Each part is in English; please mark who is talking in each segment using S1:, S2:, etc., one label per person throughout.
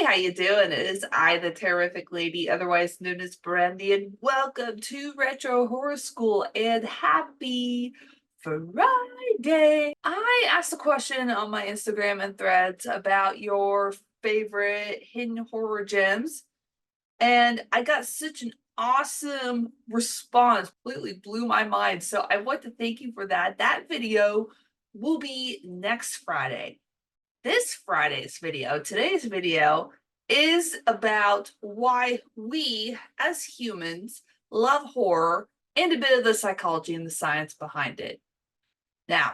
S1: how you doing? It is I, the Terrorific Lady, otherwise known as Brandy, and welcome to Retro Horror School, and happy Friday! I asked a question on my Instagram and threads about your favorite hidden horror gems, and I got such an awesome response. Completely blew my mind, so I want to thank you for that. That video will be next Friday. Today's video, is about why we as humans love horror and a bit of the psychology and the science behind it. Now,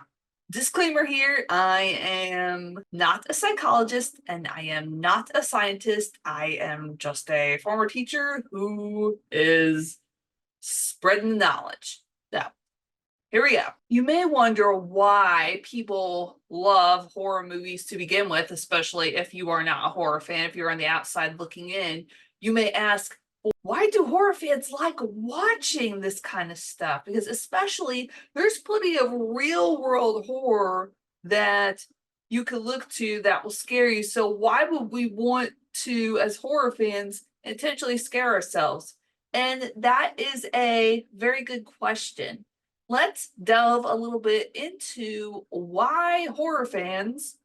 S1: disclaimer here, I am not a psychologist and I am not a scientist. I am just a former teacher who is spreading knowledge. So, here we go. You may wonder why people love horror movies to begin with, especially if you are not a horror fan. If you're on the outside looking in, you may ask, well, why do horror fans like watching this kind of stuff? Because especially there's plenty of real world horror that you can look to that will scare you. So why would we want to, as horror fans, intentionally scare ourselves? And that is a very good question. Let's delve a little bit into why horror fans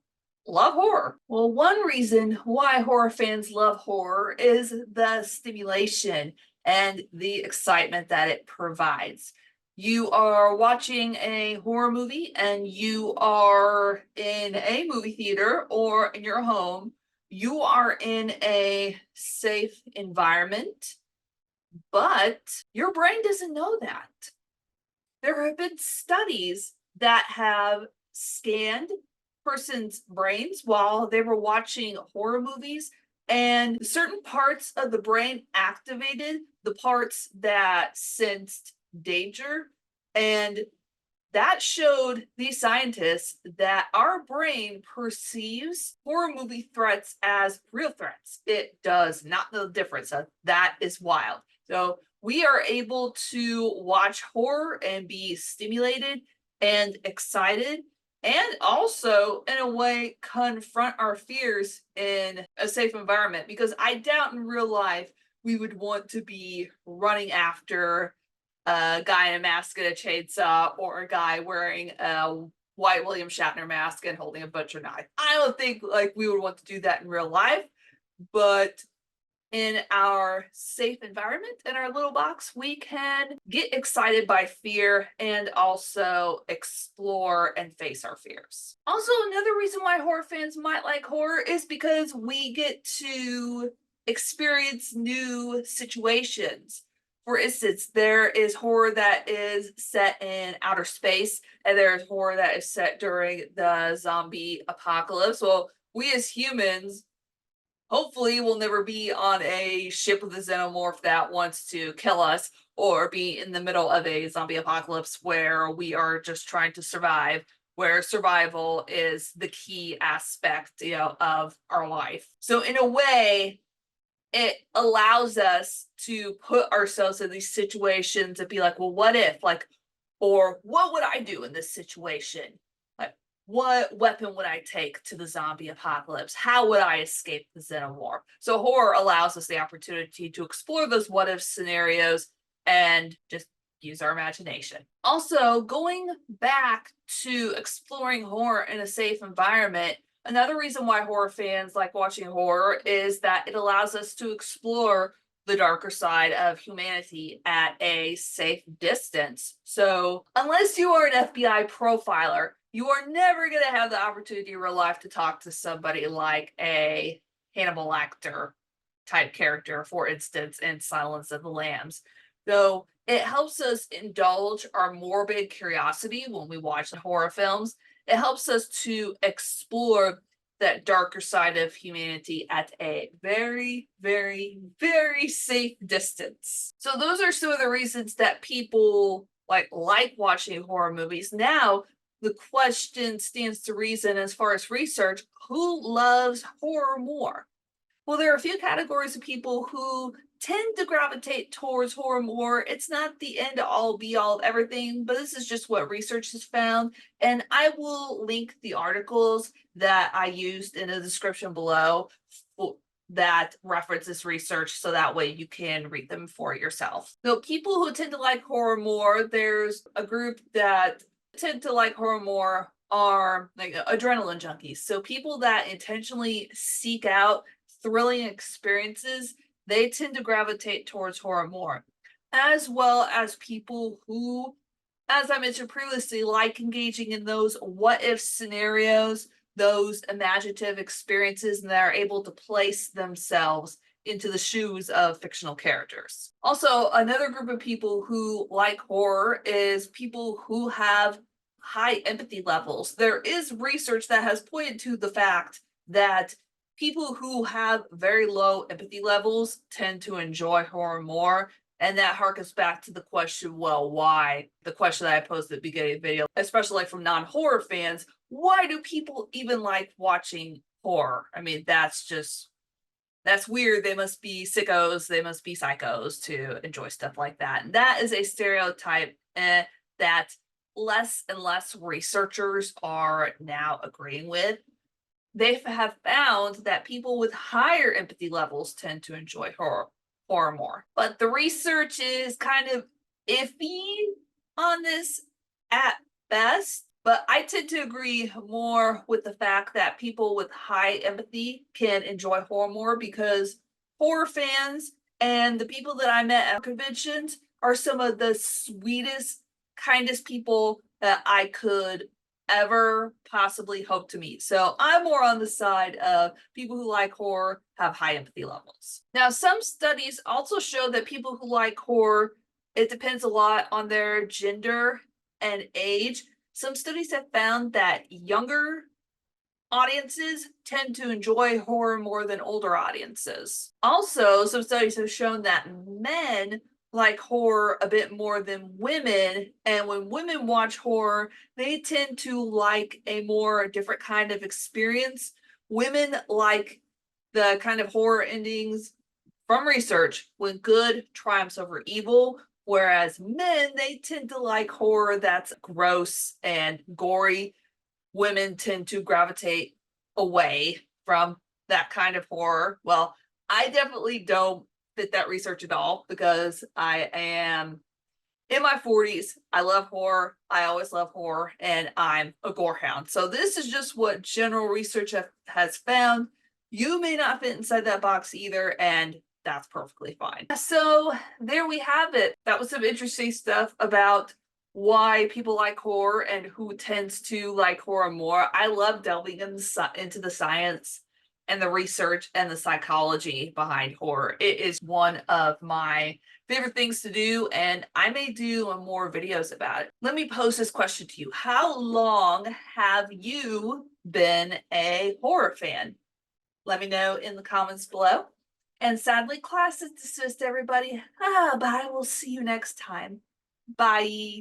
S1: love horror. Well, one reason why horror fans love horror is the stimulation and the excitement that it provides. You are watching a horror movie and you are in a movie theater or in your home. You are in a safe environment, but your brain doesn't know that. There have been studies that have scanned persons' brains while they were watching horror movies, and certain parts of the brain activated, the parts that sensed danger, and that showed these scientists that our brain perceives horror movie threats as real threats. It does not know the difference. That is wild. So we are able to watch horror and be stimulated and excited, and also, in a way, confront our fears in a safe environment. Because I doubt in real life we would want to be running after a guy in a mask and a chainsaw, or a guy wearing a white William Shatner mask and holding a butcher knife. I don't think we would want to do that in real life, but in our safe environment, in our little box, we can get excited by fear and also explore and face our fears. Also, another reason why horror fans might like horror is because we get to experience new situations. For instance, there is horror that is set in outer space, and there is horror that is set during the zombie apocalypse. Well, we as humans hopefully we'll never be on a ship with a xenomorph that wants to kill us, or be in the middle of a zombie apocalypse where we are just trying to survive, where survival is the key aspect, of our life. So in a way, it allows us to put ourselves in these situations and be like, well, what if, or what would I do in this situation? What weapon would I take to the zombie apocalypse? How would I escape the xenomorph? So horror allows us the opportunity to explore those what if scenarios and just use our imagination. Also, going back to exploring horror in a safe environment, another reason why horror fans like watching horror is that it allows us to explore the darker side of humanity at a safe distance. So unless you are an FBI profiler, you are never going to have the opportunity in real life to talk to somebody like a Hannibal Lecter type character, for instance, in Silence of the Lambs. Though it helps us indulge our morbid curiosity when we watch horror films. It helps us to explore that darker side of humanity at a very, very, very safe distance. So those are some of the reasons that people like watching horror movies. Now, the question stands to reason as far as research, who loves horror more? Well, there are a few categories of people who tend to gravitate towards horror more. It's not the end all be all of everything, but this is just what research has found. And I will link the articles that I used in the description below that reference this research so that way you can read them for yourself. So people who tend to like horror more, there's a group that tend to like horror more are like adrenaline junkies. So people that intentionally seek out thrilling experiences, they tend to gravitate towards horror more, as well as people who, as I mentioned previously, like engaging in those what if scenarios, those imaginative experiences, and that are able to place themselves into the shoes of fictional characters. Also, another group of people who like horror is people who have high empathy levels. There is research that has pointed to the fact that people who have very low empathy levels tend to enjoy horror more. And that harkens back to the question, well, why? The question that I posed at the beginning of the video, especially like from non-horror fans, why do people even like watching horror? I mean, that's weird. They must be sickos, they must be psychos to enjoy stuff like that. And that is a stereotype that less and less researchers are now agreeing with. They have found that people with higher empathy levels tend to enjoy horror more. But the research is kind of iffy on this at best. But I tend to agree more with the fact that people with high empathy can enjoy horror more because horror fans and the people that I met at conventions are some of the sweetest, kindest people that I could ever possibly hope to meet. So I'm more on the side of people who like horror have high empathy levels. Now, some studies also show that people who like horror, it depends a lot on their gender and age. Some studies have found that younger audiences tend to enjoy horror more than older audiences. Also, some studies have shown that men like horror a bit more than women, and when women watch horror, they tend to like a more different kind of experience. Women like the kind of horror endings from research when good triumphs over evil, whereas men, they tend to like horror that's gross and gory. Women tend to gravitate away from that kind of horror. Well, I definitely don't fit that research at all because I am in my 40s. I love horror. I always love horror, and I'm a gore hound. So this is just what general research has found. You may not fit inside that box either, and that's perfectly fine. So there we have it. That was some interesting stuff about why people like horror and who tends to like horror more. I love delving into the science and the research and the psychology behind horror. It is one of my favorite things to do, and I may do more videos about it. Let me pose this question to you. How long have you been a horror fan? Let me know in the comments below. And sadly, class is dismissed, everybody. But I will see you next time. Bye.